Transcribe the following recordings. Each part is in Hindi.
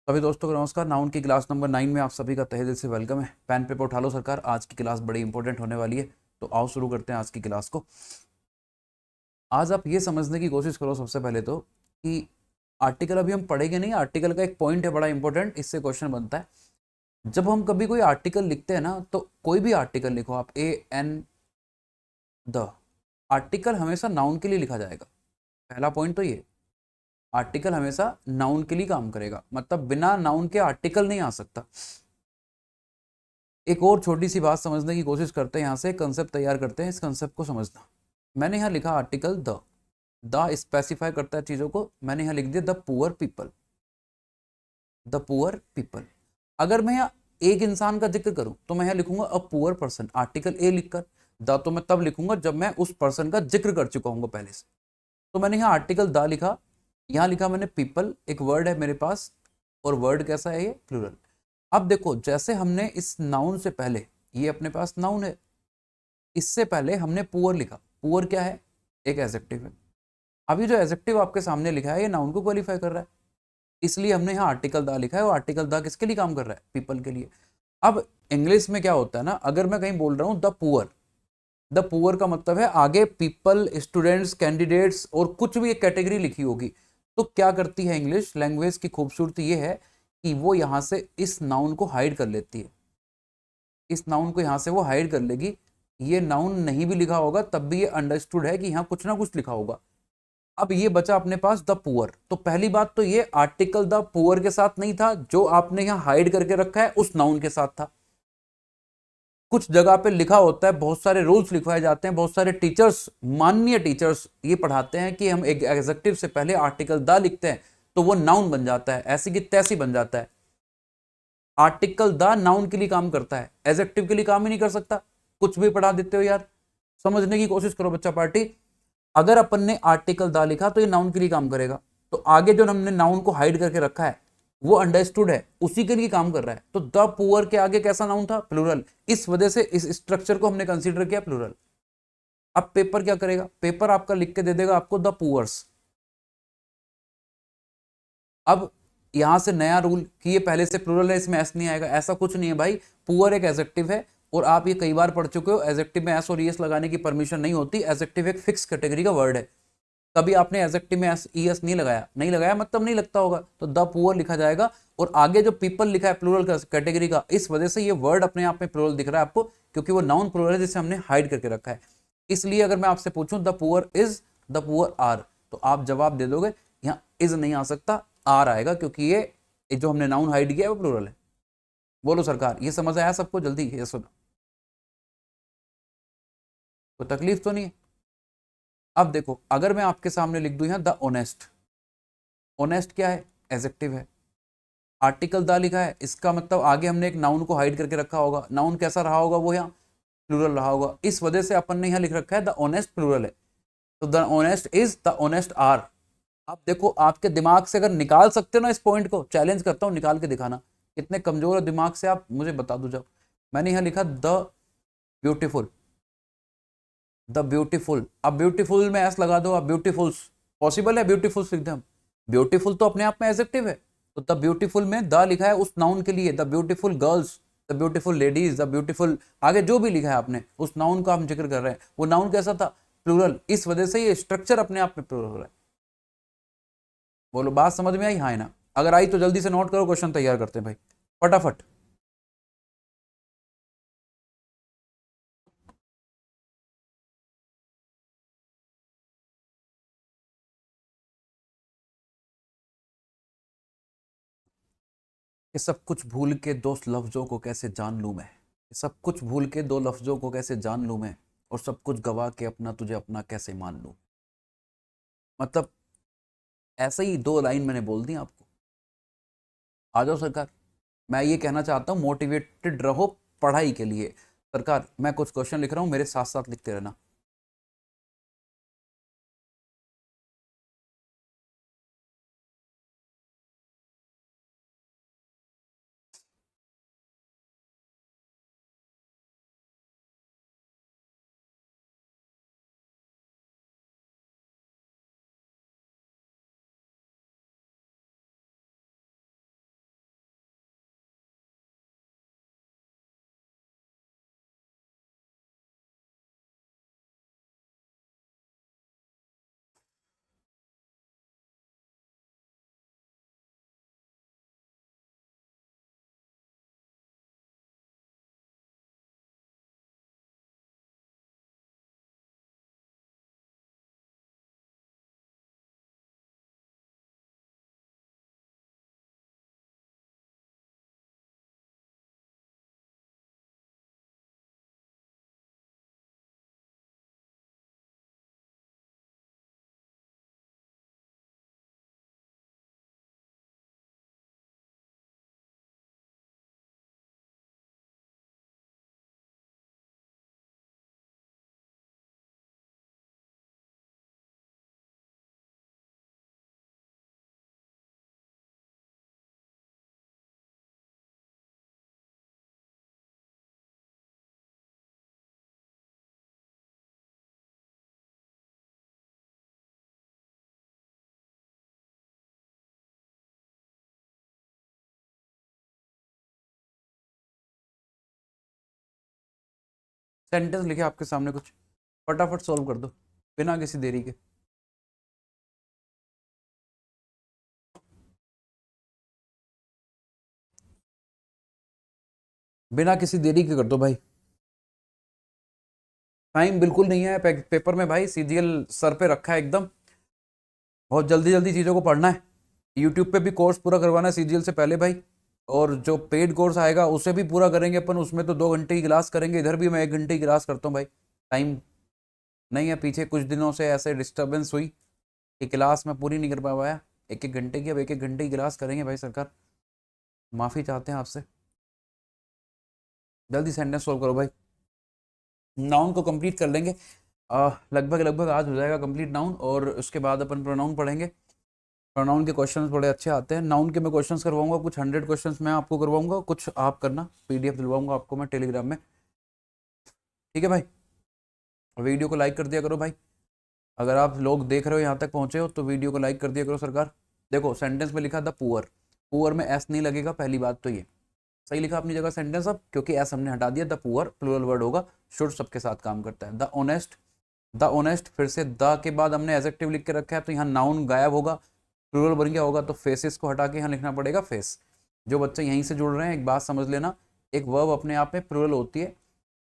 सभी दोस्तों को नमस्कार। नाउन की क्लास नंबर 9 में आप सभी का तहे दिल से वेलकम है। पेन पेपर उठा लो सरकार, आज की क्लास बड़ी इंपॉर्टेंट होने वाली है। तो आओ शुरू करते हैं आज की क्लास को। आज आप ये समझने की कोशिश करो सबसे पहले तो कि आर्टिकल अभी हम पढ़ेंगे नहीं। आर्टिकल का एक पॉइंट है बड़ा इंपॉर्टेंट, इससे क्वेश्चन बनता है। जब हम कभी कोई आर्टिकल लिखते हैं ना, तो कोई भी आर्टिकल लिखो आप, ए एन द, आर्टिकल हमेशा नाउन के लिए लिखा जाएगा। पहला पॉइंट तो ये, आर्टिकल हमेशा नाउन के लिए काम करेगा, मतलब बिना नाउन के आर्टिकल नहीं आ सकता। एक और छोटी सी बात समझने की कोशिश करते हैं, यहाँ से कंसेप्ट तैयार करते हैं, इस कंसेप्ट को समझना। मैंने यहाँ लिखा आर्टिकल द स्पेसिफाई करता है चीजों को। मैंने यहाँ लिख दिया the poor people, the poor people. अगर मैं यहाँ एक इंसान का जिक्र करूं तो मैं यहाँ लिखूंगा a poor person, article a लिखकर। द तो मैं तब लिखूंगा जब मैं उस पर्सन का जिक्र कर चुका हूँ पहले से। तो मैंने यहाँ आर्टिकल द लिखा, यहाँ लिखा मैंने पीपल, एक वर्ड है मेरे पास, और वर्ड कैसा है ये, प्लूरल। अब देखो, जैसे हमने इस नाउन से पहले, ये अपने पास नाउन है, इससे पहले हमने पुअर लिखा। पुअर क्या है, एक एडजेक्टिव है। अभी जो एडजेक्टिव आपके सामने लिखा है ये नाउन को क्वालिफाई कर रहा है, इसलिए हमने यहाँ आर्टिकल दा लिखा है। और आर्टिकल दा किसके लिए काम कर रहा है, पीपल के लिए। अब इंग्लिश में क्या होता है ना, अगर मैं कहीं बोल रहा हूँ द पुअर, द पुअर का मतलब है आगे पीपल, स्टूडेंट्स, कैंडिडेट्स और कुछ भी एक कैटेगरी लिखी होगी। तो क्या करती है इंग्लिश लैंग्वेज की खूबसूरती ये है कि वो यहाँ से इस नाउन को हाइड कर लेती है। इस नाउन को यहाँ से वो हाइड कर लेगी। ये नाउन नहीं भी लिखा होगा तब भी ये अंडरस्टूड है कि यहाँ कुछ ना कुछ लिखा होगा। अब ये बचा अपने पास द पुअर। तो पहली बात तो ये, आर्टिकल द पुअर के साथ नहीं था, जो आपने यहाँ हाइड करके रखा है उस नाउन के साथ था। कुछ जगह पे लिखा होता है, बहुत सारे रूल्स लिखवाए जाते हैं, बहुत सारे टीचर्स, माननीय टीचर्स ये पढ़ाते हैं कि हम एक एग्जेक्टिव से पहले आर्टिकल द लिखते हैं तो वो नाउन बन जाता है, ऐसी की तैसी बन जाता है। आर्टिकल द नाउन के लिए काम करता है, एडजेक्टिव के लिए काम ही नहीं कर सकता। कुछ भी पढ़ा देते हो यार, समझने की कोशिश करो बच्चा पार्टी। अगर अपन ने आर्टिकल द लिखा तो ये नाउन के लिए काम करेगा, तो आगे जो हमने नाउन को हाइड करके रखा है वो अंडरस्टूड है, उसी के लिए काम कर रहा है। तो द पुअर के आगे कैसा नाउन था, प्लूरल। इस वजह से इस स्ट्रक्चर को हमने कंसीडर किया प्लूरल। अब पेपर क्या करेगा, पेपर आपका लिख के दे देगा आपको द पुअर्स। अब यहां से नया रूल कि ये पहले से प्लूरल है, इसमें एस नहीं आएगा, ऐसा कुछ नहीं है भाई। पुअर एक एडजेक्टिव है, और आप ये कई बार पढ़ चुके हो, एडजेक्टिव में एस और ईएस लगाने की परमिशन नहीं होती। एडजेक्टिव एक फिक्स कैटेगरी का वर्ड है। कभी आपने एडजेक्टिव में एस ईएस नहीं लगाया, नहीं लगाया मतलब नहीं लगता होगा, तो द पुअर लिखा जाएगा। और आगे जो पीपल लिखा है प्लूरल का कैटेगरी का, इस वजह से ये वर्ड अपने आप में प्लूरल दिख रहा है आपको, क्योंकि वो नाउन प्लूरल है जिसे हमने हाइड करके रखा है। इसलिए अगर मैं आपसे पूछूं the poor is, the poor are, तो आप जवाब दे दोगे यहाँ इज नहीं आ सकता, आर आएगा, क्योंकि ये जो हमने नाउन हाइड किया है वो प्लूरल है। बोलो सरकार, ये समझ आया सबको, जल्दी ये सुनो, कोई तकलीफ तो नहीं है। अब देखो, अगर मैं आपके सामने लिख दूं यहाँ द ऑनेस्ट, ऑनेस्ट क्या है, एडजेक्टिव है। आर्टिकल द लिखा है, इसका मतलब आगे हमने एक नाउन को हाइड करके रखा होगा। नाउन कैसा रहा होगा, वो यहाँ प्लूरल रहा होगा, इस वजह से अपन ने यहाँ लिख रखा है द ऑनेस्ट प्लूरल है। तो the honest is, the honest are. आप देखो, आपके दिमाग से अगर निकाल सकते हो ना इस पॉइंट को, चैलेंज करता हूँ निकाल के दिखाना, कितने कमजोर है दिमाग से आप मुझे बता दो। जब मैंने यहाँ लिखा द ब्यूटीफुल, द ब्यूटीफुल, अब ब्यूटीफुल में एस लगा दो, अब ब्यूटीफुल्स, पॉसिबल है ब्यूटीफुल्स लिख दें हम? ब्यूटीफुल तो अपने आप में एडजेक्टिव है। तो द ब्यूटीफुल में द लिखा है उस नाउन के लिए, the beautiful girls, the beautiful ladies, the beautiful, आगे जो भी लिखा है आपने उस नाउन का हम जिक्र कर रहे हैं, वो नाउन कैसा था, प्लूरल। इस वजह से ये स्ट्रक्चर अपने आप में प्लूरल हो रहा है। बोलो बात समझ में आई, हाँ है ना? अगर आई तो जल्दी से नोट करो, क्वेश्चन तैयार करते हैं भाई, फटाफट। ये सब कुछ भूल के दो लफ्जों को कैसे जान लूं मैं, ये सब कुछ भूल के दो लफ्जों को कैसे जान लूं मैं, और सब कुछ गवा के अपना तुझे अपना कैसे मान लूं। मतलब ऐसे ही दो लाइन मैंने बोल दी आपको। आ जाओ सरकार, मैं ये कहना चाहता हूँ मोटिवेटेड रहो पढ़ाई के लिए। सरकार मैं कुछ क्वेश्चन लिख रहा हूँ, मेरे साथ साथ लिखते रहना। सेंटेंस लिखे आपके सामने कुछ, फटाफट सॉल्व कर दो बिना किसी देरी के। बिना किसी देरी के कर दो भाई, टाइम बिल्कुल नहीं है पेपर में भाई, सीजीएल सर पे रखा है एकदम, बहुत जल्दी जल्दी चीज़ों को पढ़ना है। यूट्यूब पे भी कोर्स पूरा करवाना है सीजीएल से पहले भाई, और जो पेड कोर्स आएगा उसे भी पूरा करेंगे अपन, उसमें तो 2 घंटे की क्लास करेंगे, इधर भी मैं 1 घंटे की क्लास करता हूँ भाई। टाइम नहीं है, पीछे कुछ दिनों से ऐसे डिस्टर्बेंस हुई कि क्लास मैं पूरी नहीं कर पाया, 1-1 घंटे की, अब 1-1 घंटे की क्लास करेंगे भाई सरकार, माफ़ी चाहते हैं आपसे। जल्दी सेंटेंस सोल्व करो भाई, नाउन को कंप्लीट कर लेंगे, लगभग लगभग आज हो जाएगा कंप्लीट नाउन, और उसके बाद अपन प्रोनाउन पढ़ेंगे। प्रोनाउन के क्वेश्चंस बड़े अच्छे आते हैं, नाउन के मैं क्वेश्चंस करवाऊंगा कुछ 100 क्वेश्चंस मैं आपको करवाऊंगा, कुछ आप करना, पीडीएफ दिलवाऊंगा आपको मैं टेलीग्राम में, ठीक है भाई। वीडियो को लाइक कर दिया करो भाई, अगर आप लोग देख रहे हो यहाँ तक पहुँचे हो तो वीडियो को लाइक कर दिया करो सरकार। देखो सेंटेंस में लिखा था पुअर, पुअर में एस नहीं लगेगा, पहली बात तो ये सही लिखा अपनी जगह सेंटेंस अब, क्योंकि एस हमने हटा दिया, द पुअर प्लूरल वर्ड होगा, शुड सबके साथ काम करता है। द ऑनेस्ट, द ऑनेस्ट, फिर से द के बाद हमने एडजेक्टिव लिख के रखा है तो यहाँ नाउन गायब होगा, प्लूरल बन गया होगा, तो फेसेस को हटा के यहाँ लिखना पड़ेगा फेस। जो बच्चे यहीं से जुड़ रहे हैं एक बात समझ लेना, एक वर्ब अपने आप में प्लूरल होती है,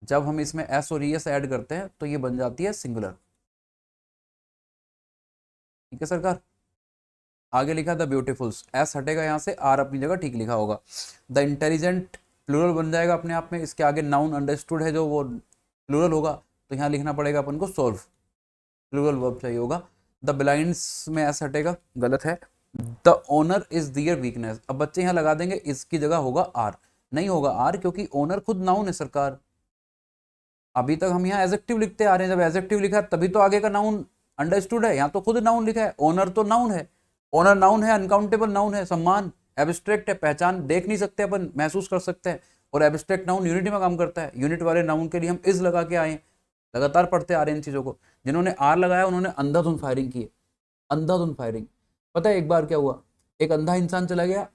जब हम इसमें एस और ईएस ऐड करते हैं तो ये बन जाती है सिंगुलर, ठीक है सरकार। आगे लिखा द ब्यूटीफुल्स, एस हटेगा यहाँ से, आर अपनी जगह ठीक लिखा होगा। द इंटेलिजेंट प्लूरल बन जाएगा अपने आप में, इसके आगे नाउन अंडरस्टूड है जो वो प्लूरल होगा, तो यहाँ लिखना पड़ेगा अपन को सॉल्व, प्लूरल वर्ब चाहिए होगा। द ब्लाइंड्स में एस हटेगा, गलत है। The owner is their weakness, अब बच्चे यहाँ लगा देंगे इसकी जगह होगा आर, नहीं होगा आर, क्योंकि ओनर खुद नाउन है सरकार। अभी तक हम यहाँ एडजेक्टिव लिखते आ रहे हैं, जब एडजेक्टिव लिखा है तभी तो आगे का नाउन अंडरस्टूड है, यहाँ तो खुद नाउन लिखा है, ओनर तो नाउन है, ओनर नाउन है, अनकाउंटेबल नाउन है, सम्मान, एब्स्ट्रैक्ट है, पहचान देख नहीं सकते अपन, महसूस कर सकते हैं, और एब्स्ट्रैक्ट नाउन यूनिटी में काम करता है, यूनिट वाले नाउन के लिए हम इज लगा के आए, लगातार पढ़ते आ रहे हैं इन चीज़ों को। जिन्होंने आर लगाया उन्होंने अंधाधुंध फायरिंग की है, अंधाधुंध फायरिंग। पता है एक बार क्या हुआ, एक अंधा इंसान चला गया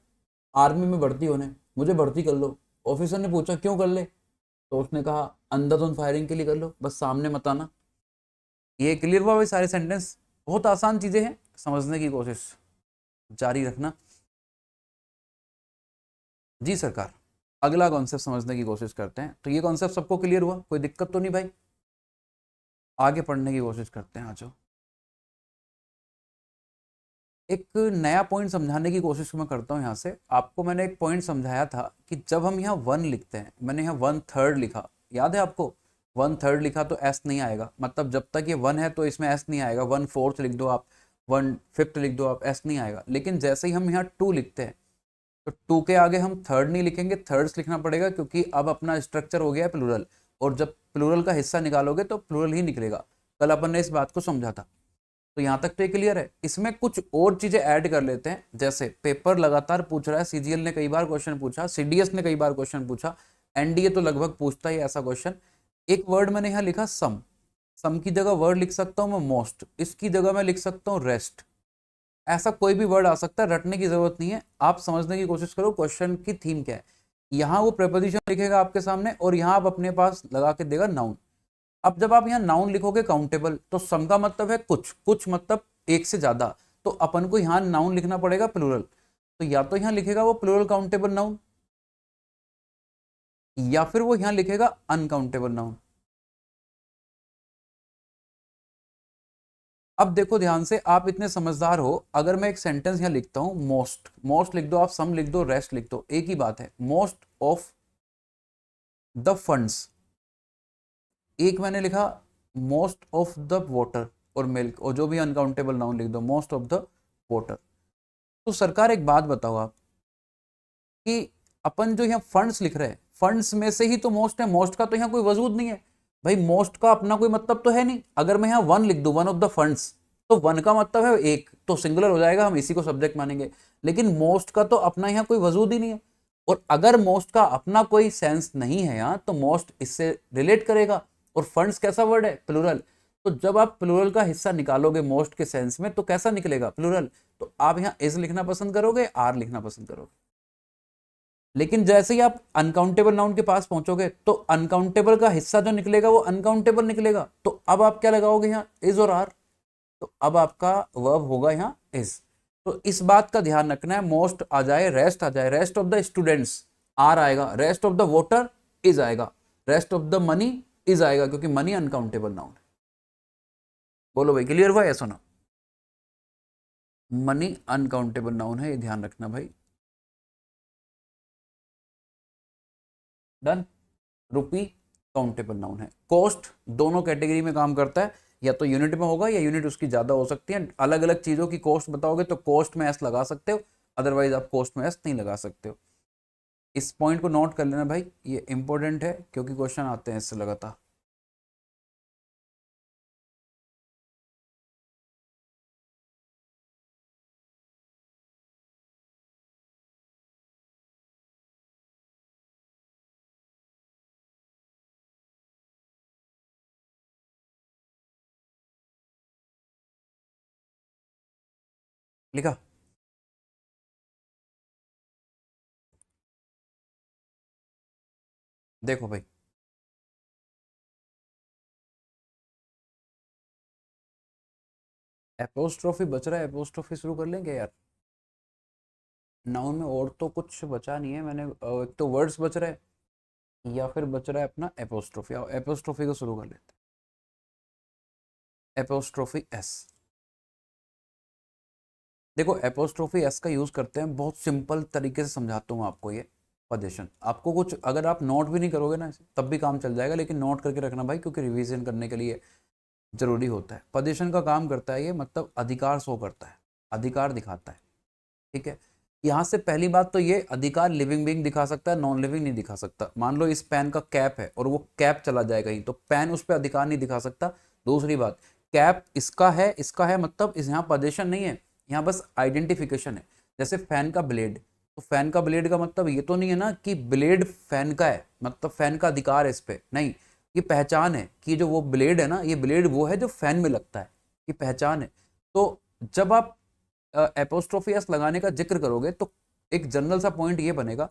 आर्मी में भर्ती होने, मुझे भर्ती कर लो, ऑफिसर ने पूछा क्यों कर ले, तो उसने कहा अंधाधुंध फायरिंग के लिए कर लो, बस सामने मत आना। ये क्लियर हुआ भाई सारे सेंटेंस, बहुत आसान चीजें हैं, समझने की कोशिश जारी रखना जी सरकार। अगला कॉन्सेप्ट समझने की कोशिश करते हैं, तो ये कॉन्सेप्ट सबको क्लियर हुआ, कोई दिक्कत तो नहीं भाई, आगे पढ़ने की कोशिश करते हैं। आ जाओ, एक नया पॉइंट समझाने की कोशिश मैं करता हूँ यहाँ से आपको। मैंने एक पॉइंट समझाया था कि जब हम यहाँ 1 लिखते हैं, मैंने यहाँ 1/3 लिखा, याद है आपको, 1/3 लिखा तो एस नहीं आएगा, मतलब जब तक ये 1 है तो इसमें एस नहीं आएगा, 1/4 लिख दो आप, 1/5 लिख दो आप, एस नहीं आएगा। लेकिन जैसे ही हम यहाँ 2 लिखते हैं तो 2 के आगे हम थर्ड नहीं लिखेंगे, थर्ड्स लिखना पड़ेगा, क्योंकि अब अपना स्ट्रक्चर हो गया है प्लूरल, और जब प्लूरल का हिस्सा निकालोगे तो प्लूरल ही निकलेगा। कल अपन ने इस बात को समझा था, तो यहाँ तक तो ये क्लियर है। इसमें कुछ और चीजें ऐड कर लेते हैं, जैसे पेपर लगातार पूछ रहा है, सीजीएल ने कई बार क्वेश्चन पूछा, सीडीएस ने कई बार क्वेश्चन पूछा, एनडीए तो लगभग पूछता ही ऐसा क्वेश्चन। एक वर्ड मैंने यहाँ लिखा सम, सम की जगह वर्ड लिख सकता हूँ मैं मोस्ट, इसकी जगह मैं लिख सकता हूँ रेस्ट, ऐसा कोई भी वर्ड आ सकता है, रटने की जरूरत नहीं है, आप समझने की कोशिश करो क्वेश्चन की थीम क्या है। यहाँ वो प्रेपोजिशन लिखेगा आपके सामने, और यहाँ आप अपने पास लगा के देगा नाउन। अब जब आप यहाँ नाउन लिखोगे काउंटेबल, तो सम का मतलब है कुछ, कुछ मतलब एक से ज्यादा, तो अपन को यहाँ नाउन लिखना पड़ेगा प्लूरल, तो या तो यहाँ लिखेगा वो प्लूरल काउंटेबल नाउन, या फिर वो यहाँ लिखेगा अनकाउंटेबल नाउन। अब देखो ध्यान से, आप इतने समझदार हो, अगर मैं एक सेंटेंस यहाँ लिखता हूँ मोस्ट, मोस्ट लिख दो आप, सम लिख दो, रेस्ट लिख दो, एक ही बात है, मोस्ट ऑफ द फंड्स, एक मैंने लिखा मोस्ट ऑफ द वाटर और मिल्क, और जो भी अनकाउंटेबल नाउन लिख दो मोस्ट ऑफ द वाटर। तो सरकार एक बात बताओ आप कि अपन जो यहाँ फंड्स लिख रहे हैं, फंड्स में से ही तो मोस्ट है, मोस्ट का तो यहाँ कोई वजूद नहीं है भाई, मोस्ट का अपना कोई मतलब तो है नहीं। अगर मैं यहाँ 1 लिख दूं, 1 ऑफ द फंड्स, तो 1 का मतलब है एक, तो सिंगुलर हो जाएगा, हम इसी को सब्जेक्ट मानेंगे। लेकिन मोस्ट का तो अपना यहाँ कोई वजूद ही नहीं है, और अगर मोस्ट का अपना कोई सेंस नहीं है यहाँ, तो मोस्ट इससे रिलेट करेगा, और फंड्स कैसा वर्ड है, प्लूरल, तो जब आप प्लूरल का हिस्सा निकालोगे मोस्ट के सेंस में तो कैसा निकलेगा, प्लूरल। तो आप यहाँ इज लिखना पसंद करोगे, आर लिखना पसंद करोगे, लेकिन जैसे ही आप अनकाउंटेबल नाउन के पास पहुंचोगे तो अनकाउंटेबल का हिस्सा जो निकलेगा वो अनकाउंटेबल निकलेगा, तो अब आप क्या लगाओगे यहाँ, इज और आर। तो अब आपका वर्ब होगा यहाँ इज। तो इस बात का ध्यान रखना है, मोस्ट आ जाए, रेस्ट आ जाए, rest of the students are आएगा, rest of the voter is आएगा, rest of the money is आएगा, क्योंकि मनी अनकाउंटेबल नाउन है। बोलो भाई, क्लियर हुआ, ऐसा ना? मनी अनकाउंटेबल नाउन है, ये ध्यान रखना भाई। डन। रुपी काउंटेबल नाउन है। कॉस्ट दोनों कैटेगरी में काम करता है, या तो यूनिट में होगा या यूनिट उसकी ज्यादा हो सकती है। अलग अलग चीजों की कॉस्ट बताओगे तो कॉस्ट में एस लगा सकते हो, अदरवाइज आप कॉस्ट में एस नहीं लगा सकते हो। इस पॉइंट को नोट कर लेना भाई, ये इंपॉर्टेंट है क्योंकि क्वेश्चन आते हैं इससे लगातार। लिखा? देखो भाई, एपोस्ट्रोफी बच रहा है, एपोस्ट्रोफी शुरू कर लेंगे यार। नाउन में और तो कुछ बचा नहीं है, मैंने एक तो वर्ड्स बच रहा है या फिर बच रहा है अपना एपोस्ट्रोफी। आओ एपोस्ट्रोफी को शुरू कर लेते हैं। Apostrophe S. देखो एपोस्ट्रोफी एस का यूज करते हैं, बहुत सिंपल तरीके से समझाता हूँ आपको ये पजेशन। आपको कुछ अगर आप नोट भी नहीं करोगे ना तब भी काम चल जाएगा, लेकिन नोट करके रखना भाई, क्योंकि रिवीजन करने के लिए जरूरी होता है। पजेशन का काम करता है ये, मतलब अधिकार शो करता है, अधिकार दिखाता है। ठीक है, यहाँ से पहली बात तो ये, अधिकार लिविंग बीइंग दिखा सकता है, नॉन लिविंग नहीं दिखा सकता। मान लो इस पेन का कैप है और वो कैप चला जाए कहीं, तो पेन उस पर अधिकार नहीं दिखा सकता। दूसरी बात, कैप इसका है मतलब इस यहाँ पोजीशन नहीं है, यहाँ बस आइडेंटिफिकेशन है। जैसे फैन का ब्लेड, तो फैन का ब्लेड का मतलब ये तो नहीं है ना कि ब्लेड फैन का है, मतलब फैन का अधिकार है इस पे, नहीं। ये पहचान है कि जो वो ब्लेड है ना, ये ब्लेड वो है जो फैन में लगता है, ये पहचान है। तो जब आप एपोस्ट्रोफी एस लगाने का जिक्र करोगे तो एक जनरल सा पॉइंट ये बनेगा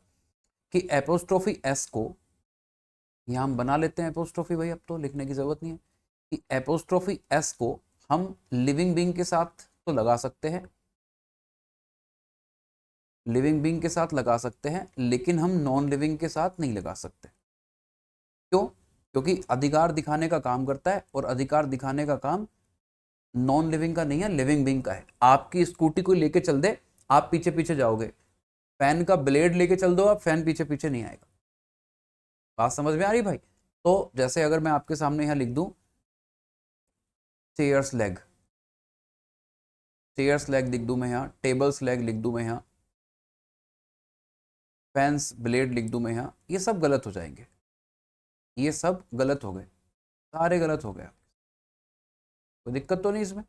कि एपोस्ट्रोफी एस को यहाँ हम बना लेते हैं एपोस्ट्रोफी, भाई अब तो लिखने की जरूरत नहीं है, कि एपोस्ट्रोफी एस को हम लिविंग बीइंग के साथ तो लगा सकते हैं, लिविंग बीइंग के साथ लगा सकते हैं, लेकिन हम नॉन लिविंग के साथ नहीं लगा सकते। क्यों? क्योंकि अधिकार दिखाने का काम करता है, और अधिकार दिखाने का काम नॉन लिविंग का नहीं है, लिविंग बीइंग का है। आपकी स्कूटी को लेके चल दे, आप पीछे पीछे जाओगे। फैन का ब्लेड लेके चल दो आप, फैन पीछे पीछे नहीं आएगा। बात समझ में आ रही भाई? तो जैसे अगर मैं आपके सामने यहाँ लिख दूं चेयर्स लेग, चेयर्स लेग लिख दूं मैं यहाँ, टेबल्स लेग लिख दूं मैं यहाँ, फैंस ब्लेड लिख दूं मैं यहाँ, ये सब गलत हो जाएंगे, ये सब गलत हो गए, सारे गलत हो गए। कोई दिक्कत तो नहीं इसमें?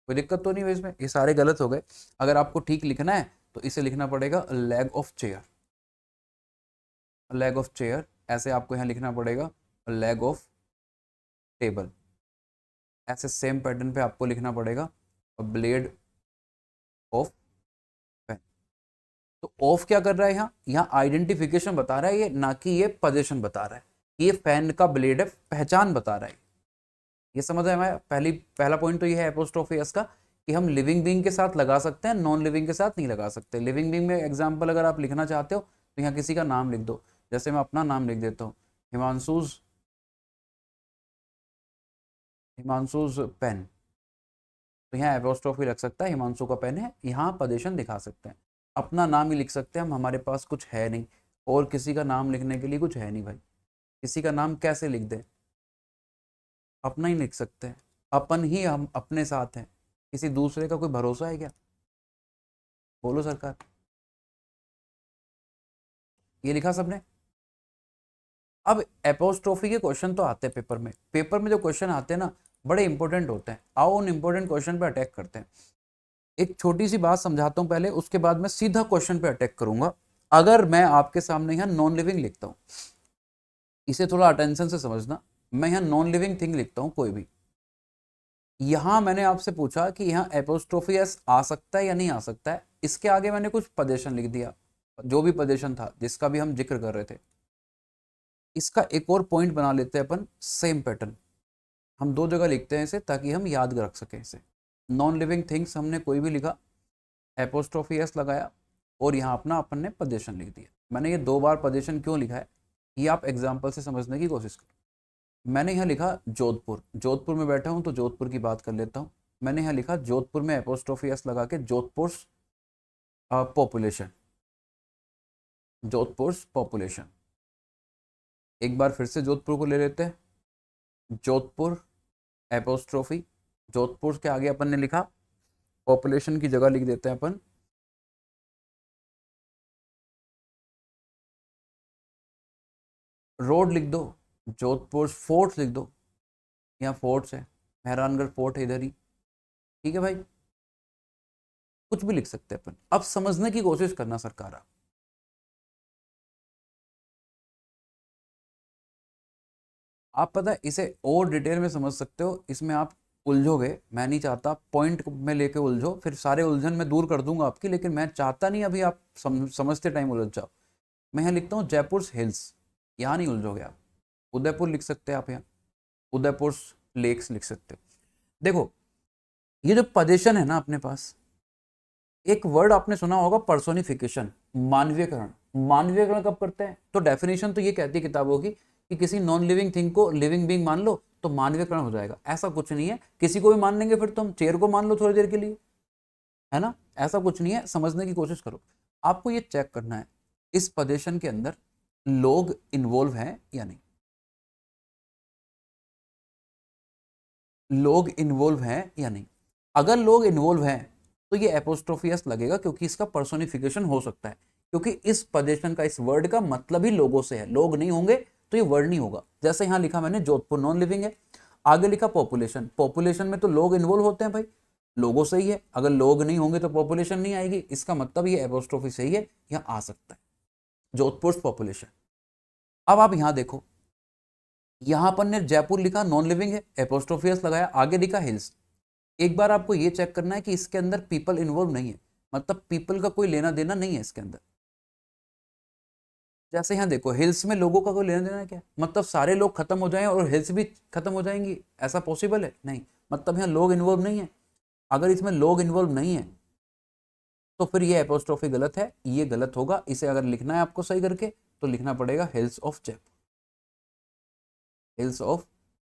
कोई दिक्कत तो नहीं हुई इसमें? ये सारे गलत हो गए। अगर आपको ठीक लिखना है तो इसे लिखना पड़ेगा leg of chair, leg of chair. ऐसे आपको यहाँ लिखना पड़ेगा लेग ऑफ टेबल। ऐसे सेम पैटर्न पे आपको लिखना पड़ेगा ब्लेड ऑफ पेन। तो ऑफ क्या कर रहा है यहाँ, यहाँ आइडेंटिफिकेशन बता रहा है ये, ना कि ये पोजीशन बता रहा है। ये फैन का ब्लेड है, पहचान बता रहा है। ये समझ है? मैं पहला पॉइंट तो ये है एपोस्ट्रोफी एस का, कि हम लिविंग बीइंग के साथ लगा सकते हैं, नॉन लिविंग के साथ नहीं लगा सकते। लिविंग बीइंग में एग्जाम्पल अगर आप लिखना चाहते हो तो यहाँ किसी का नाम लिख दो। जैसे मैं अपना नाम लिख देता हूँ, हिमांशुज, हिमांशुज पेन, तो यहाँ एपोस्ट्रोफी लग सकता है, हिमांशु का पेन है, यहाँ पोजीशन दिखा सकते हैं। अपना नाम ही लिख सकते हैं हम, हमारे पास कुछ है नहीं, और किसी का नाम लिखने के लिए कुछ है नहीं भाई। किसी का नाम कैसे लिख दें? अपना ही लिख सकते हैं, अपन ही हम अपने साथ हैं, किसी दूसरे का कोई भरोसा है क्या? बोलो सरकार। ये लिखा सबने? अब एपोस्ट्रोफी के क्वेश्चन तो आते हैं पेपर में, पेपर में जो क्वेश्चन आते हैं ना बड़े इंपॉर्टेंट होते हैं। आओ उन इंपॉर्टेंट क्वेश्चन पे अटैक करते हैं। एक छोटी सी बात समझाता हूँ पहले, उसके बाद मैं सीधा क्वेश्चन पे अटैक करूंगा। अगर मैं आपके सामने यहाँ नॉन लिविंग लिखता हूँ, इसे थोड़ा अटेंशन से समझना, मैं यहाँ नॉन लिविंग थिंग लिखता हूँ कोई भी, यहाँ मैंने आपसे पूछा कि यहाँ एपोस्ट्रोफी एस आ सकता है या नहीं आ सकता है, इसके आगे मैंने कुछ पोजीशन लिख दिया, जो भी पोजीशन था जिसका भी हम जिक्र कर रहे थे, इसका एक और पॉइंट बना लेते हैं अपन, सेम पैटर्न। हम दो जगह लिखते हैं इसे ताकि हम याद रख सकें इसे। नॉन लिविंग थिंग्स हमने कोई भी लिखा, एपोस्ट्रोफी एस लगाया और यहाँ अपना अपन ने पोजीशन लिख दिया। मैंने ये 2 बार पोजीशन क्यों लिखा है ये आप एग्जाम्पल से समझने की कोशिश करो। मैंने यहाँ लिखा जोधपुर, जोधपुर में बैठा हूँ तो जोधपुर की बात कर लेता हूँ। मैंने यहाँ लिखा जोधपुर में एपोस्ट्रोफी एस लगा के जोधपुर पॉपुलेशन, जोधपुर पॉपुलेशन। एक बार फिर से जोधपुर को ले लेते हैं, जोधपुर एपोस्ट्रोफी, जोधपुर के आगे अपन ने लिखा पॉपुलेशन की जगह लिख देते हैं अपन रोड लिख दो, जोधपुर फोर्ट लिख दो, यहाँ फोर्ट्स है, मेहरानगढ़ फोर्ट है इधर ही, ठीक है भाई, कुछ भी लिख सकते हैं अपन। अब समझने की कोशिश करना सरकार, आप पता है इसे और डिटेल में समझ सकते हो, इसमें आप उलझोगे, मैं नहीं चाहता पॉइंट में लेके उलझो, फिर सारे उलझन मैं दूर कर दूंगा आपकी, लेकिन मैं चाहता नहीं अभी आप समझते टाइम उलझ जाओ। मैं यहाँ लिखता हूँ जयपुर हिल्स, यहाँ नहीं उलझोगे आप। उदयपुर लिख सकते हैं आप, यहाँ उदयपुर लेक्स लिख सकते हो। देखो ये जो पोजीशन है ना अपने पास, एक वर्ड आपने सुना होगा पर्सोनिफिकेशन, मानवीयकरण। मानवीयकरण कब करते हैं? तो डेफिनेशन तो ये कहती है किताबों की कि किसी नॉन लिविंग थिंग को लिविंग बीइंग मान लो तो मानवीयकरण हो जाएगा। ऐसा कुछ नहीं है, किसी को भी मान लेंगे फिर तो हम चेयर को मान लो थोड़ी देर के लिए, है ना। ऐसा कुछ नहीं है, समझने की कोशिश करो। आपको ये चेक करना है इस पोजीशन के अंदर लोग इन्वॉल्व हैं या नहीं, लोग इन्वॉल्व हैं या नहीं। अगर लोग इन्वॉल्व हैं तो ये एपोस्ट्रोफियस लगेगा, क्योंकि इसका पर्सोनिफिकेशन हो सकता है, क्योंकि इस पोजीशन का, इस वर्ड का मतलब ही लोगों से है। लोग नहीं होंगे तो ये वर्ड नहीं होगा। जैसे यहां लिखा मैंने जोधपुर नॉन लिविंग है, आगे लिखा पॉपुलेशन, पॉपुलेशन में तो लोग इन्वॉल्व होते हैं भाई, लोगों से ही है। अगर लोग नहीं होंगे तो पॉपुलेशन नहीं आएगी, इसका मतलब ये एपोस्ट्रोफी सही है, यहां आ सकता है जोधपुर पॉपुलेशन। अब आप यहां देखो, यहां पर ने जयपुर लिखा नॉन लिविंग है, एपोस्ट्रोफियस लगाया, आगे लिखा हिल्स। एक बार आपको ये चेक करना है कि इसके अंदर पीपल इन्वॉल्व नहीं है, मतलब पीपल का कोई लेना देना नहीं है इसके अंदर। जैसे यहाँ देखो हिल्स में लोगों का कोई लेना देना है क्या? मतलब सारे लोग खत्म हो जाएं और हिल्स भी खत्म हो जाएंगी, ऐसा पॉसिबल है? नहीं, मतलब यहाँ लोग इन्वॉल्व नहीं है। अगर इसमें लोग इन्वॉल्व नहीं है तो फिर ये एपोस्ट्रोफी गलत है, ये गलत होगा। इसे अगर लिखना है आपको सही करके तो लिखना पड़ेगा hills of Jaipur, hills of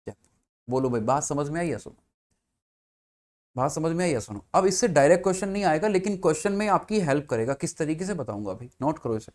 Jaipur. बोलो भाई, बात समझ में आई या सुनो, बात समझ में आई या सुनो। अब इससे डायरेक्ट क्वेश्चन नहीं आएगा, लेकिन क्वेश्चन में आपकी हेल्प करेगा, किस तरीके से बताऊंगा अभी, नोट करो इसे।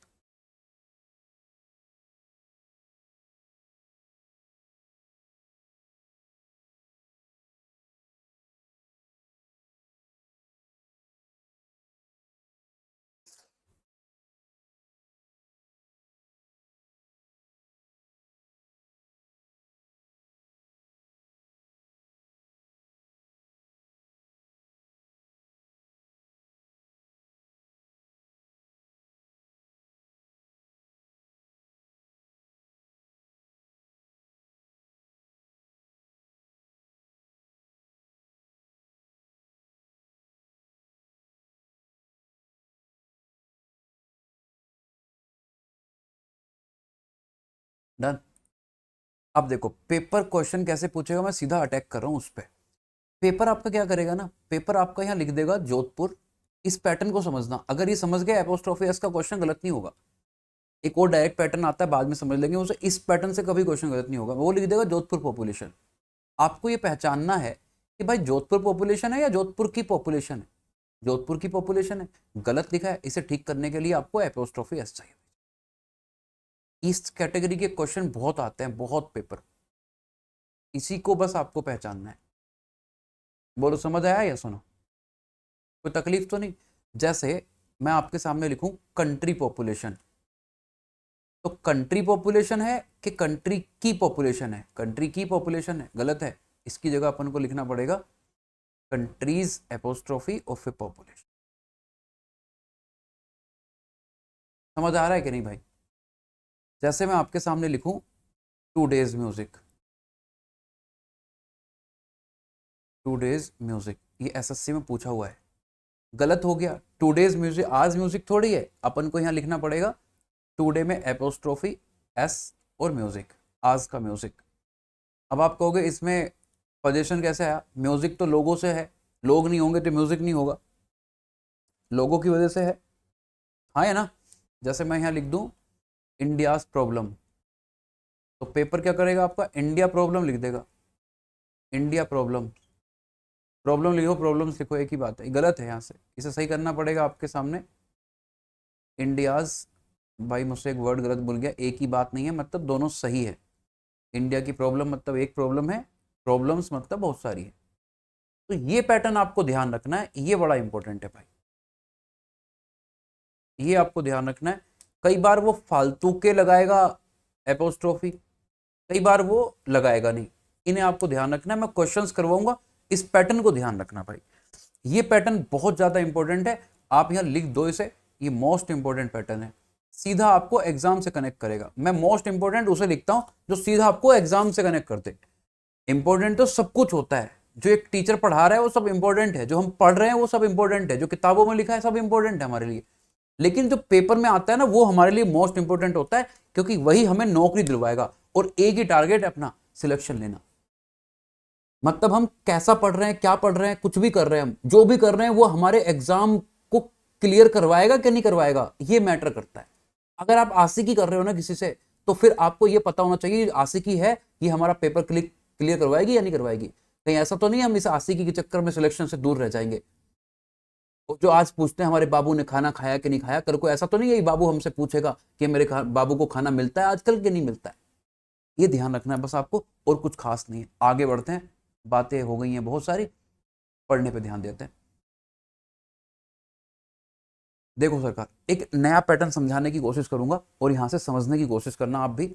डन। अब देखो पेपर क्वेश्चन कैसे पूछेगा, मैं सीधा अटैक कर रहा हूं उस पर। पेपर आपका क्या करेगा ना, पेपर आपका यहाँ लिख देगा जोधपुर। इस पैटर्न को समझना, अगर ये समझ गया एपोस्ट्रोफी एस का क्वेश्चन गलत नहीं होगा। एक और डायरेक्ट पैटर्न आता है, बाद में समझ लेंगे उसे, इस पैटर्न से कभी क्वेश्चन गलत नहीं होगा। वो लिख देगा जोधपुर पॉपुलेशन। आपको ये पहचानना है कि भाई जोधपुर पॉपुलेशन है या जोधपुर की पॉपुलेशन है। जोधपुर की पॉपुलेशन है, गलत लिखा है, इसे ठीक करने के लिए आपको एपोस्ट्रोफी एस चाहिए। इस कैटेगरी के क्वेश्चन बहुत आते हैं, बहुत पेपर, इसी को बस आपको पहचानना है। बोलो समझ आया या सुनो, कोई तकलीफ तो नहीं? जैसे मैं आपके सामने लिखूं कंट्री पॉपुलेशन, तो कंट्री पॉपुलेशन है कि कंट्री की पॉपुलेशन है? कंट्री की पॉपुलेशन है, गलत है। इसकी जगह अपन को लिखना पड़ेगा countries apostrophe of A population. समझ आ रहा है कि नहीं भाई? जैसे मैं आपके सामने लिखूं two days music, two days music, ये एसएससी में पूछा हुआ है, गलत हो गया, टूडेज म्यूजिक, आज म्यूजिक थोड़ी है, अपन को यहाँ लिखना पड़ेगा टुडे में एपोस्ट्रोफी एस और म्यूजिक, आज का म्यूजिक। अब आप कहोगे इसमें पोजीशन कैसे आया, म्यूजिक तो लोगों से है, लोग नहीं होंगे तो म्यूजिक नहीं होगा, लोगों की वजह से है, हाँ है ना। जैसे मैं यहाँ लिख दूं इंडियाज प्रॉब्लम, तो पेपर क्या करेगा आपका, इंडिया प्रॉब्लम लिख देगा, इंडिया प्रॉब्लम, प्रॉब्लम लिखो प्रॉब्लम्स लिखो, एक ही बात है, गलत है, यहाँ से इसे सही करना पड़ेगा आपके सामने। इंडियाज, भाई मुझसे एक वर्ड गलत भूल गया, एक ही बात नहीं है, मतलब दोनों सही है। इंडिया की प्रॉब्लम मतलब एक प्रॉब्लम है, प्रॉब्लम्स मतलब बहुत सारी है। तो ये पैटर्न आपको ध्यान रखना है, ये बड़ा इंपॉर्टेंट है भाई, ये आपको ध्यान रखना है। कई बार वो फालतू के लगाएगा एपोस्ट्रोफी, कई बार वो लगाएगा नहीं, इन्हें आपको ध्यान रखना है। मैं क्वेश्चंस करवाऊंगा, इस पैटर्न को ध्यान रखना भाई, ये पैटर्न बहुत ज्यादा इंपॉर्टेंट है। आप यहां लिख दो इसे, ये मोस्ट इंपॉर्टेंट पैटर्न है, सीधा आपको एग्जाम से कनेक्ट करेगा। मैं मोस्ट इंपॉर्टेंट उसे लिखता हूं जो सीधा आपको एग्जाम से कनेक्ट करते। इंपॉर्टेंट तो सब कुछ होता है, जो एक टीचर पढ़ा रहा है वो सब इंपॉर्टेंट है, जो हम पढ़ रहे हैं वो सब इंपॉर्टेंट है, जो किताबों में लिखा है सब इंपॉर्टेंट है हमारे लिए, लेकिन जो पेपर में आता है ना वो हमारे लिए मोस्ट इंपॉर्टेंट होता है, क्योंकि वही हमें नौकरी दिलवाएगा। और एक ही टारगेट है अपना, सिलेक्शन लेना। मतलब हम कैसा पढ़ रहे हैं, क्या पढ़ रहे हैं, कुछ भी कर रहे हैं, हम जो भी कर रहे हैं वो हमारे एग्जाम को क्लियर करवाएगा कि नहीं करवाएगा, ये मैटर करता है। अगर आप आशिकी कर रहे हो ना किसी से, तो फिर आपको ये पता होना चाहिए आशिकी है ये हमारा पेपर क्लियर करवाएगी या नहीं करवाएगी। कहीं ऐसा तो नहीं हम इस आशिकी के चक्कर में सिलेक्शन से दूर रह जाएंगे। जो आज पूछते हैं हमारे बाबू ने खाना खाया कि नहीं खाया, कल को ऐसा तो नहीं है बाबू हमसे पूछेगा कि मेरे बाबू को खाना मिलता है आजकल कि नहीं मिलता है। ये ध्यान रखना है बस आपको, और कुछ खास नहीं है। आगे बढ़ते हैं, बातें हो गई हैं बहुत सारी, पढ़ने पे ध्यान देते हैं। देखो सरकार, एक नया पैटर्न समझाने की कोशिश करूंगा और यहां से समझने की कोशिश करना आप भी।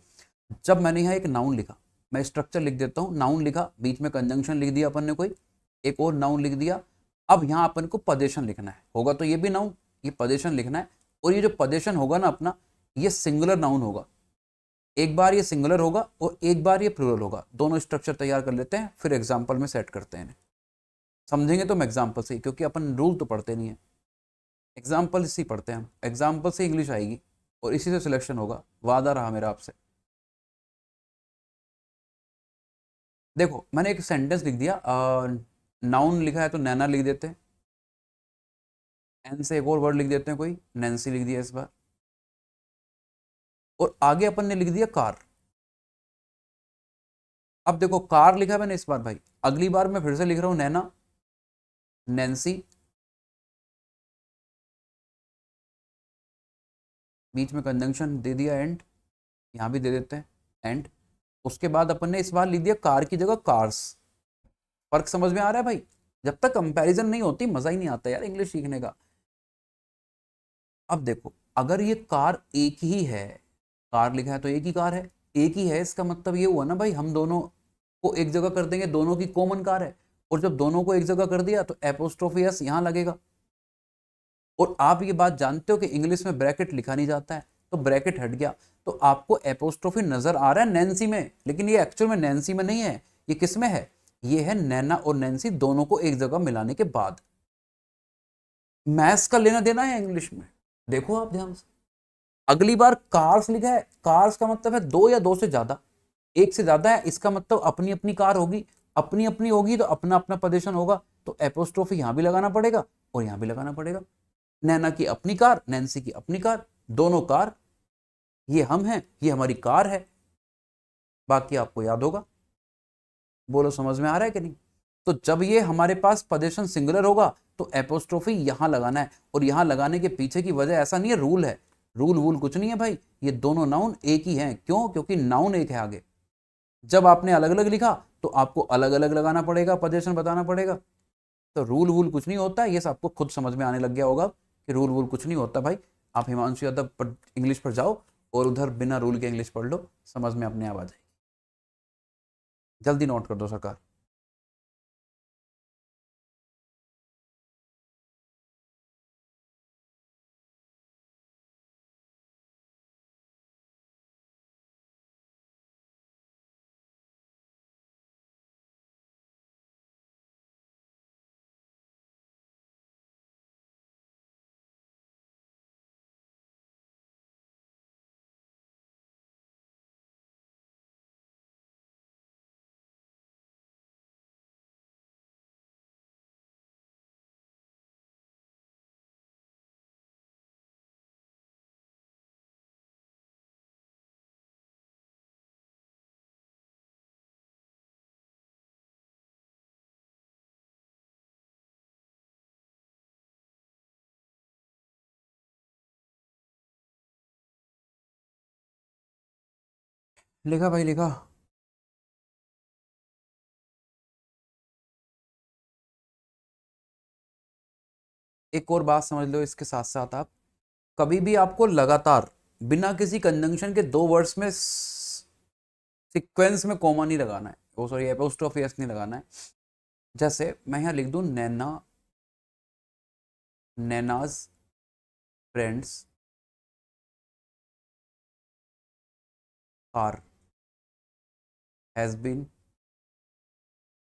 जब मैंने यहाँ एक नाउन लिखा, मैं स्ट्रक्चर लिख देता हूँ, नाउन लिखा, बीच में कंजंक्शन लिख दिया अपन ने कोई, एक और नाउन लिख दिया। अब यहाँ अपन को पजेशन लिखना है, होगा तो ये भी नाउन, ये पजेशन लिखना है। और ये जो पजेशन होगा ना अपना, ये सिंगुलर नाउन होगा, एक बार ये सिंगुलर होगा और एक बार ये प्लूरल होगा। दोनों स्ट्रक्चर तैयार कर लेते हैं, फिर एग्जाम्पल में सेट करते हैं। समझेंगे तो हम एग्जाम्पल से, क्योंकि अपन रूल तो पढ़ते नहीं है, एग्जाम्पल इसी पढ़ते हैं हम, एग्जाम्पल से इंग्लिश आएगी और इसी से सिलेक्शन होगा, वादा रहा मेरा आपसे। देखो मैंने एक सेंटेंस लिख दिया, नाउन लिखा है तो नैना लिख देते हैं, एन से एक और वर्ड लिख देते हैं, कोई नैन्सी लिख दिया इस बार, और आगे अपन ने लिख दिया कार। अब देखो कार लिखा मैंने इस बार भाई, अगली बार मैं फिर से लिख रहा हूं नैना, नैन्सी, बीच में कंजंक्शन दे दिया एंड, यहां भी दे देते हैं एंड। उसके बाद अपन ने इस बार लिख दिया कार की जगह कार्स। फर्क समझ में आ रहा है भाई, जब तक कंपैरिजन नहीं होती मजा ही नहीं आता यार इंग्लिश सीखने का। अब देखो अगर ये कार एक ही है, कार लिखा है तो एक ही कार है, एक ही है, इसका मतलब ये हुआ ना भाई हम दोनों को एक जगह कर देंगे, दोनों की कॉमन कार है। और जब दोनों को एक जगह कर दिया तो एपोस्ट्रोफी एस यहां लगेगा। और आप ये बात जानते हो कि इंग्लिश में ब्रैकेट लिखा नहीं जाता है, तो ब्रैकेट हट गया, तो आपको एपोस्ट्रोफी नजर आ रहा है नैन्सी में, लेकिन ये एक्चुअल में नैन्सी में नहीं है, ये किस में है, ये है नैना और नैन्सी दोनों को एक जगह मिलाने के बाद। मैथ्स का लेना देना है इंग्लिश में, देखो आप ध्यान से। अगली बार कार्स लिखा है, कार्स का मतलब है दो या दो से ज्यादा, एक से ज्यादा है इसका मतलब अपनी अपनी कार होगी, अपनी अपनी होगी तो अपना अपना पोजीशन होगा, तो एपोस्ट्रोफी यहां भी लगाना पड़ेगा और यहां भी लगाना पड़ेगा। नैना की अपनी कार, नैन्सी की अपनी कार, दोनों कार, ये हम हैं, ये हमारी कार है, बाकी आपको याद होगा। बोलो समझ में आ रहा है कि नहीं। तो जब ये हमारे पास पोजीशन सिंगुलर होगा तो एपोस्ट्रोफी यहां लगाना है, और यहां लगाने के पीछे की वजह ऐसा नहीं है रूल है, रूल वूल कुछ नहीं है भाई, ये दोनों नाउन एक ही हैं। क्यों, क्योंकि नाउन एक है आगे। जब आपने अलग अलग लिखा तो आपको अलग अलग लगाना पड़ेगा, पोजीशन बताना पड़ेगा। तो रूल वूल कुछ नहीं होता, ये सबको खुद समझ में आने लग गया होगा कि रूल वूल कुछ नहीं होता भाई। आप हिमांशु यादव पर इंग्लिश पर जाओ और उधर बिना रूल के इंग्लिश पढ़ लो, समझ में अपने आप आ जाएगी। जल्दी नोट कर दो सरकार। लिखा भाई लिखा। एक और बात समझ लो इसके साथ साथ, आप कभी भी आपको लगातार बिना किसी कंजंक्शन के दो वर्ड्स में सीक्वेंस में कॉमा नहीं लगाना है, वो सॉरी एपोस्ट्रोफी एस नहीं लगाना है। जैसे मैं यहाँ लिख दूं Naina, Naina's friends are has been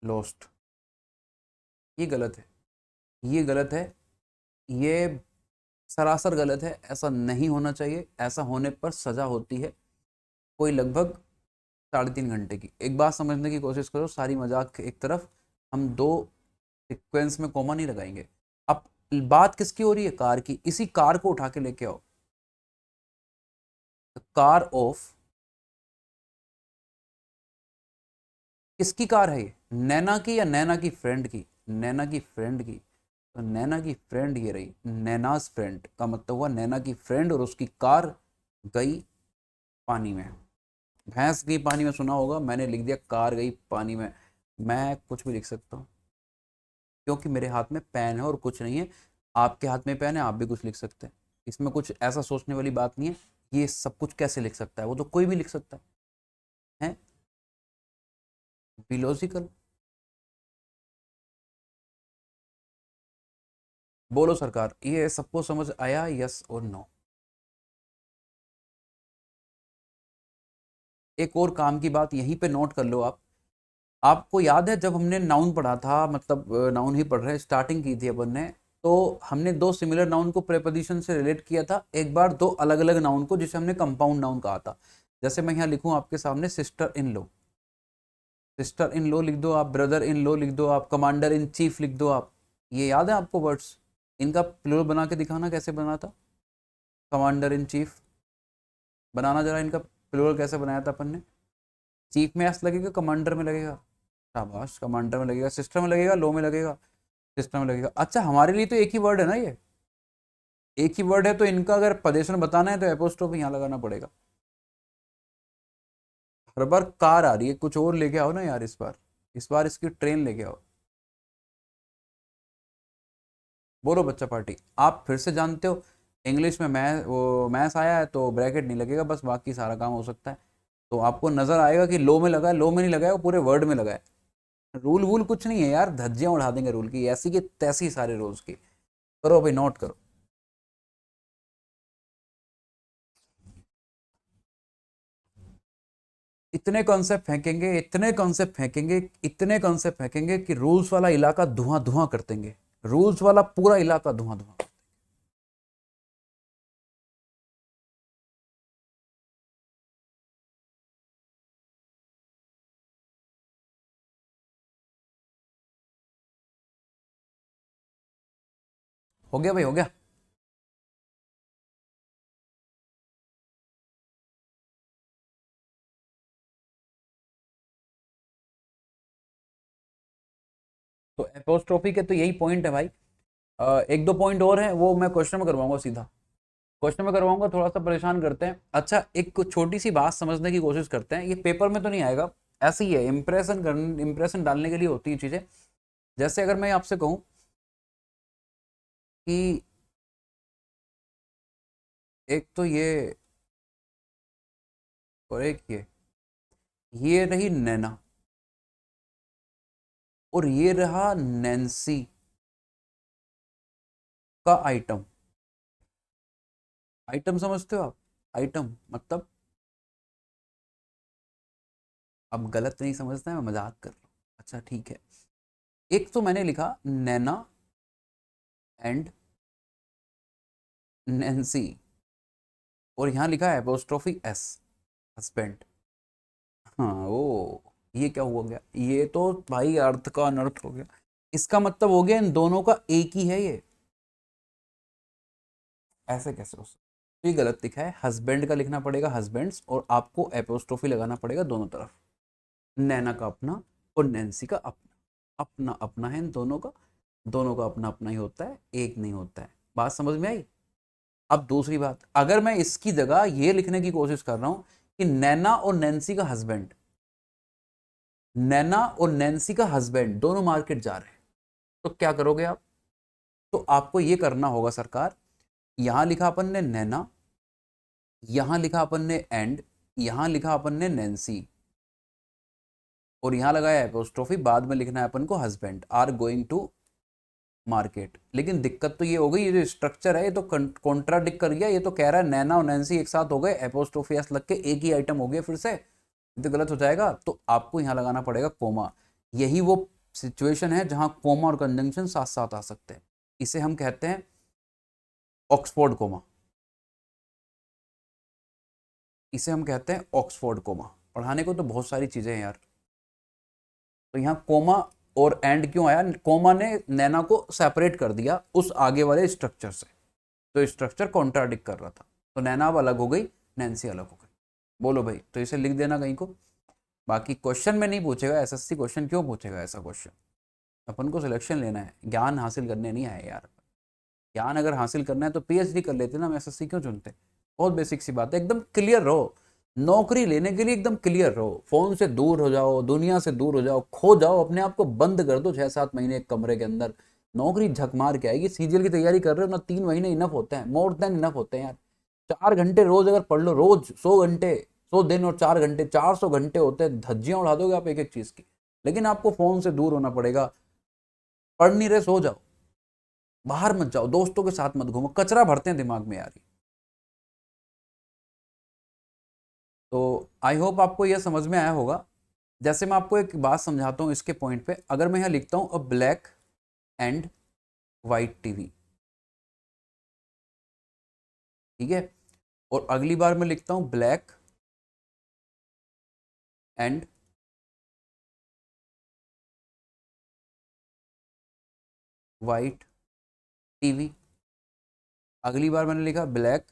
lost. ये गलत है, ये गलत है, ये सरासर गलत है। ऐसा नहीं होना चाहिए, ऐसा होने पर सजा होती है, कोई लगभग 3.5 घंटे की। एक बात समझने की कोशिश करो, सारी मजाक एक तरफ, हम दो सीक्वेंस में कॉमा नहीं लगाएंगे। अब बात किसकी हो रही है? कार की। इसी कार को उठा के लेके आओ, कार ऑफ, किसकी कार है ये? नैना की या नैना की फ्रेंड की? नैना की फ्रेंड की। तो नैना की फ्रेंड ये रही, नैनाज फ्रेंड का मतलब हुआ नैना की फ्रेंड और उसकी कार गई पानी में। भैंस गई पानी में सुना होगा, मैंने लिख दिया कार गई पानी में। मैं कुछ भी लिख सकता हूँ क्योंकि मेरे हाथ में पेन है और कुछ नहीं है। आपके हाथ में पेन है, आप भी कुछ लिख सकते हैं। इसमें कुछ ऐसा सोचने वाली बात नहीं है। ये सब कुछ कैसे लिख सकता है? वो तो कोई भी लिख सकता है। बिलॉजिकल। बोलो सरकार, ये सबको समझ आया? यस और नो? एक और काम की बात यहीं पे नोट कर लो आप। आपको याद है जब हमने नाउन पढ़ा था, मतलब नाउन ही पढ़ रहे हैं, स्टार्टिंग की थी अपन ने, तो हमने दो सिमिलर नाउन को प्रेपोजिशन से रिलेट किया था, एक बार दो अलग अलग नाउन को, जिसे हमने कंपाउंड नाउन कहा था। जैसे मैं यहाँ लिखूं आपके सामने sister in low, sister in लो लिख दो आप, ब्रदर इन लो लिख दो आप, कमांडर इन चीफ लिख दो आप। ये याद है आपको वर्ड्स? इनका प्लूरल बना के दिखाना कैसे बना था। कमांडर इन चीफ बनाना जरा, इनका प्लूरल कैसे बनाया था अपन ने? चीफ में एस लगेगा, कमांडर में लगेगा, शाबाश, कमांडर में लगेगा, सिस्टर में लगेगा, लो में लगेगा, सिस्टर में लगेगा। अच्छा, हमारे लिए तो एक ही वर्ड है ना ये, एक ही वर्ड है, तो इनका अगर पदेशन बताना है तो एपोस्ट्रोफी यहाँ लगाना पड़ेगा। हर बार कार आ रही है, कुछ और लेके आओ ना यार, इस बार इसकी ट्रेन लेके आओ। बोलो बच्चा पार्टी, आप फिर से जानते हो इंग्लिश में मैं वो मैथ्स आया है तो ब्रैकेट नहीं लगेगा, बस बाकी सारा काम हो सकता है। तो आपको नजर आएगा कि लो में लगा है, लो में नहीं लगा है, वो पूरे वर्ड में लगा है। रूल वूल कुछ नहीं है यार, धज्जियां उड़ा देंगे रूल की, ऐसी की तैसी सारे रोज की। करो भाई, नोट करो। इतने कॉन्सेप्ट फेंकेंगे, इतने कॉन्सेप्ट फेंकेंगे, इतने कॉन्सेप्ट फेंकेंगे कि रूल्स वाला इलाका धुआं धुआं कर देंगे। रूल्स वाला पूरा इलाका धुआं धुआं। हो गया भाई, हो गया। तो एपोस्ट्रोफी के तो यही पॉइंट है भाई। एक दो पॉइंट और हैं, वो मैं क्वेश्चन में करवाऊंगा सीधा, क्वेश्चन में करवाऊंगा, थोड़ा सा परेशान करते हैं। अच्छा, एक कुछ छोटी सी बात समझने की कोशिश करते हैं, ये पेपर में तो नहीं आएगा, ऐसे ही है, इंप्रेशन डालने के लिए होती है चीजें। जैसे अगर मैं आपसे कहूं कि एक तो ये और एक ये रही नैना और ये रहा नैन्सी का आइटम। आइटम समझते हो आप? आइटम मतलब, अब गलत नहीं समझना है, मैं मजाक कर रहा हूँ। अच्छा ठीक है, एक तो मैंने लिखा नैना एंड नैन्सी, और यहाँ लिखा है अपोस्ट्रोफी एस, हस्बैंड। हाँ ओ, ये क्या हुआ गया? ये तो भाई अर्थ का अनर्थ हो गया। इसका मतलब हो गया इन दोनों का एक ही है ये। ऐसे कैसे हो सकता? तो ये गलत लिखा है, हस्बैंड का लिखना पड़ेगा हस्बैंड्स, और आपको अपोस्ट्रोफी लगाना पड़ेगा दोनों तरफ। नैना का अपना और नैन्सी का अपना, अपना अपना है इन दोनों का, दोनों का अपना अपना ही होता है, एक नहीं होता है। बात समझ में आई? अब दूसरी बात, अगर मैं इसकी जगह ये लिखने की कोशिश कर रहा हूँ कि नैना और नैन्सी का हस्बैंड, नैना और नैन्सी का हस्बैंड दोनों मार्केट जा रहे हैं, तो क्या करोगे आप? तो आपको ये करना होगा सरकार, यहां लिखा अपन ने नैना, यहां लिखा अपन ने एंड, यहां लिखा अपन ने नैन्सी, और यहां लगाया एपोस्ट्रोफी, बाद में लिखना है अपन को husband are going to market. लेकिन दिक्कत तो ये हो गई, ये जो स्ट्रक्चर है ये तो कॉन्ट्राडिक्ट कर गया, ये तो कह रहा है नैना और नैन्सी एक साथ हो गए, एपोस्ट्रोफी एस लग के एक ही आइटम हो गया, फिर से ये तो गलत हो जाएगा। तो आपको यहाँ लगाना पड़ेगा कोमा। यही वो सिचुएशन है जहां कोमा और कंजंक्शन साथ साथ आ सकते हैं, इसे हम कहते हैं ऑक्सफोर्ड कोमा, इसे हम कहते हैं ऑक्सफोर्ड कोमा। पढ़ाने को तो बहुत सारी चीजें हैं यार। तो यहाँ कोमा और एंड क्यों आया? कोमा ने नैना को सेपरेट कर दिया उस आगे वाले स्ट्रक्चर से, तो स्ट्रक्चर कॉन्ट्राडिक्ट कर रहा था, तो नैना अब अलग हो गई, नैन्सी अलग हो गई। बोलो भाई, तो इसे लिख देना कहीं को। बाकी क्वेश्चन में नहीं पूछेगा, एसएससी क्वेश्चन क्यों पूछेगा ऐसा क्वेश्चन? अपन को सिलेक्शन लेना है, ज्ञान हासिल करने नहीं आए यार। ज्ञान अगर हासिल करना है तो पीएचडी कर लेते ना, हम एसएससी क्यों चुनते? बहुत बेसिक सी बात है, एकदम क्लियर रहो, नौकरी लेने के लिए एकदम क्लियर रहो, फोन से दूर हो जाओ, दुनिया से दूर हो जाओ, खो जाओ, अपने आप को बंद कर दो 6-7 महीने एक कमरे के अंदर, नौकरी झक मार के आएगी। सीजीएल की तैयारी कर रहे हो ना, 3 महीने इनफ होते हैं, मोर देन इनफ होते हैं यार। 4 घंटे रोज अगर पढ़ लो, रोज 100 घंटे, 100 दिन और 4 घंटे, 400 घंटे होते हैं, धज्जियां उड़ा दोगे आप एक एक चीज की। लेकिन आपको फोन से दूर होना पड़ेगा, पढ़ नहीं रहे सो जाओ, बाहर मत जाओ, दोस्तों के साथ मत घूमो, कचरा भरते हैं दिमाग में यार। तो आई होप आपको यह समझ में आया होगा। जैसे मैं आपको एक बात समझाता हूँ इसके पॉइंट पे, अगर मैं यहाँ लिखता हूँ अ ब्लैक एंड वाइट टीवी, ठीक है, और अगली बार मैं लिखता हूँ ब्लैक एंड वाइट टीवी, अगली बार मैंने लिखा black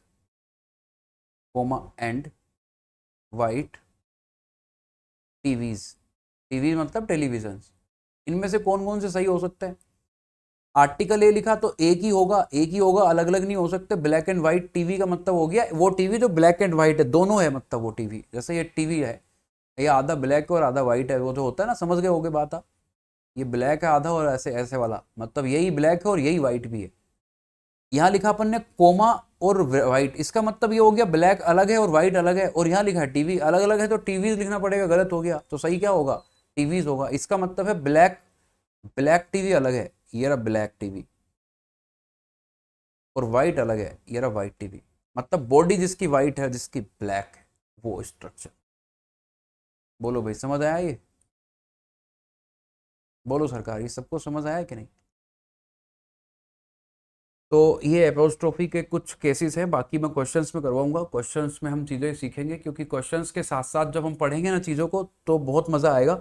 comma and white TVs, TV मतलब टेलीविजन, इनमें से कौन कौन से सही हो सकते हैं? आर्टिकल ए लिखा तो एक ही होगा, एक ही होगा, अलग अलग नहीं हो सकते। ब्लैक एंड व्हाइट टीवी का मतलब हो गया वो टीवी जो ब्लैक एंड व्हाइट है, दोनों है, मतलब वो टीवी, जैसे ये टीवी है, ये आधा ब्लैक और आधा व्हाइट है, वो जो होता है ना, समझ गए होगे बात आप? ये ब्लैक है आधा और ऐसे ऐसे वाला, मतलब यही ब्लैक है और यही व्हाइट भी है। यहाँ लिखा अपन ने कोमा और व्हाइट, इसका मतलब ये हो गया ब्लैक अलग है और व्हाइट अलग है, और यहाँ लिखा है टीवी अलग अलग है, तो टीवीज लिखना पड़ेगा, गलत हो गया, तो सही क्या होगा? टीवीज होगा। इसका मतलब है ब्लैक, ब्लैक टीवी अलग है, ये रहा ब्लैक टीवी, और वाइट अलग है, ये रहा वाइट टीवी, मतलब बॉडी जिसकी वाइट है जिसकी ब्लैक है, वो स्ट्रक्चर। बोलो भाई, समझ आया ये? बोलो सरकार, ये सबको समझ आया कि नहीं? तो ये एपोस्ट्रोफी के कुछ केसेस हैं, बाकी मैं क्वेश्चंस में करवाऊंगा, क्वेश्चंस में हम चीज़ें सीखेंगे, क्योंकि क्वेश्चंस के साथ साथ जब हम पढ़ेंगे ना चीज़ों को तो बहुत मज़ा आएगा।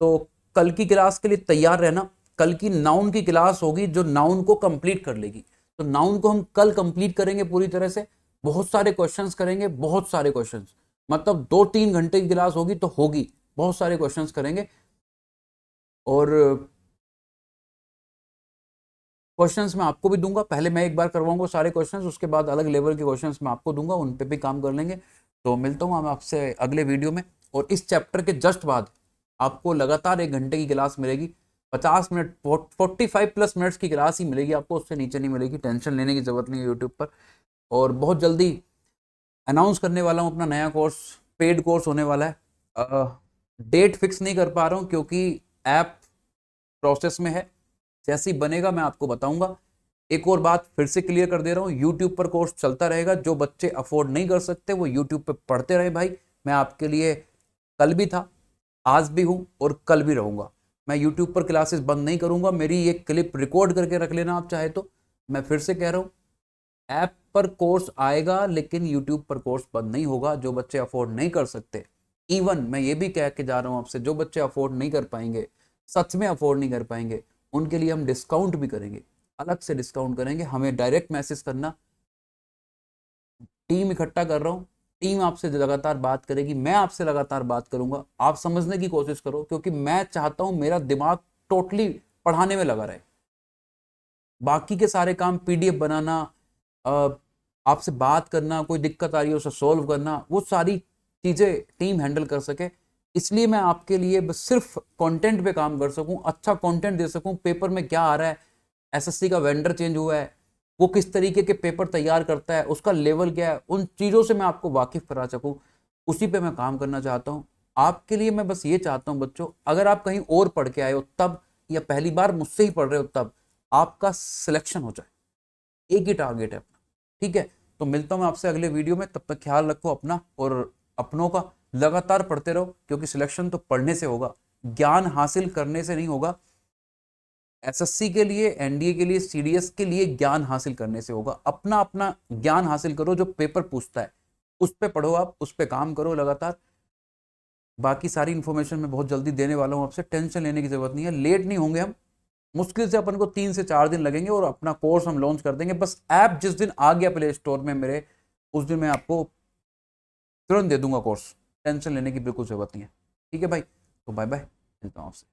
तो कल की क्लास के लिए तैयार रहना, कल की नाउन की क्लास होगी जो नाउन को कंप्लीट कर लेगी, तो नाउन को हम कल कंप्लीट करेंगे पूरी तरह से, बहुत सारे क्वेश्चंस करेंगे, बहुत सारे क्वेश्चंस, मतलब 2-3 घंटे की क्लास होगी तो होगी, बहुत सारे क्वेश्चंस करेंगे। और क्वेश्चंस मैं आपको भी दूंगा, पहले मैं एक बार करवाऊंगा सारे क्वेश्चंस, उसके बाद अलग लेवल के क्वेश्चंस मैं आपको दूंगा, उन पे भी काम कर लेंगे। तो मिलता हूँ मैं आपसे अगले वीडियो में, और इस चैप्टर के जस्ट बाद आपको लगातार 1 घंटे की क्लास मिलेगी, 50 मिनट, 45+ मिनट्स की क्लास ही मिलेगी आपको, उससे नीचे नहीं मिलेगी, टेंशन लेने की जरूरत नहीं है यूट्यूब पर। और बहुत जल्दी अनाउंस करने वाला हूँ अपना नया कोर्स, पेड कोर्स होने वाला है। डेट फिक्स नहीं कर पा रहा हूँ क्योंकि ऐप प्रोसेस में है, जैसे ही बनेगा मैं आपको बताऊंगा। एक और बात फिर से क्लियर कर दे रहा हूँ, यूट्यूब पर कोर्स चलता रहेगा, जो बच्चे अफोर्ड नहीं कर सकते वो यूट्यूब पर पढ़ते रहे भाई। मैं आपके लिए कल भी था, आज भी हूँ और कल भी रहूंगा। मैं यूट्यूब पर क्लासेस बंद नहीं करूंगा, मेरी एक क्लिप रिकॉर्ड करके रख लेना आप चाहे तो। मैं फिर से कह रहा हूँ, ऐप पर कोर्स आएगा लेकिन यूट्यूब पर कोर्स बंद नहीं होगा, जो बच्चे अफोर्ड नहीं कर सकते। इवन मैं ये भी कह के जा रहा हूँ आपसे, जो बच्चे अफोर्ड नहीं कर पाएंगे, सच में अफोर्ड नहीं कर पाएंगे, उनके लिए हम डिस्काउंट भी करेंगे, अलग से डिस्काउंट करेंगे। हमें डायरेक्ट मैसेज करना, टीम इकट्ठा कर रहा हूँ, टीम आपसे लगातार बात करेगी, मैं आपसे लगातार बात करूंगा, आप समझने की कोशिश करो, क्योंकि मैं चाहता हूं मेरा दिमाग टोटली पढ़ाने में लगा रहे। बाकी के सारे काम पीडीएफ बनाना, आपसे बात करना, कोई दिक्कत आ रही है उसे सोल्व करना, वो सारी चीज़ें टीम हैंडल कर सके, इसलिए मैं आपके लिए बस सिर्फ कंटेंट पे काम कर सकूं, अच्छा कंटेंट दे सकूं। पेपर में क्या आ रहा है, एसएससी का वेंडर चेंज हुआ है, वो किस तरीके के पेपर तैयार करता है, उसका लेवल क्या है, उन चीज़ों से मैं आपको वाकिफ करा सकूं, उसी पे मैं काम करना चाहता हूं। आपके लिए मैं बस ये चाहता हूं बच्चों, अगर आप कहीं और पढ़ के आए हो तब, या पहली बार मुझसे ही पढ़ रहे हो तब, आपका सिलेक्शन हो जाए, एक ही टारगेट है अपना। ठीक है, तो मिलता हूं मैं आपसे अगले वीडियो में, तब तक ख्याल रखो अपना और अपनों का। लगातार पढ़ते रहो, क्योंकि सिलेक्शन तो पढ़ने से होगा, ज्ञान हासिल करने से नहीं होगा। एसएससी के लिए, एनडीए के लिए, सीडीएस के लिए ज्ञान हासिल करने से होगा। अपना अपना ज्ञान हासिल करो, जो पेपर पूछता है उस पे पढ़ो, आप उस पे काम करो लगातार। बाकी सारी इन्फॉर्मेशन मैं बहुत जल्दी देने वाला हूँ आपसे, टेंशन लेने की जरूरत नहीं है। लेट नहीं होंगे हम, मुश्किल से अपन को 3 से 4 दिन लगेंगे और अपना कोर्स हम लॉन्च कर देंगे। बस ऐप जिस दिन आ गया प्ले स्टोर में मेरे, उस दिन मैं आपको तुरंत दे दूंगा कोर्स, टेंशन लेने की बिल्कुल जरूरत नहीं है। ठीक है भाई, तो बाय बाय, मिलता हूँ आपसे।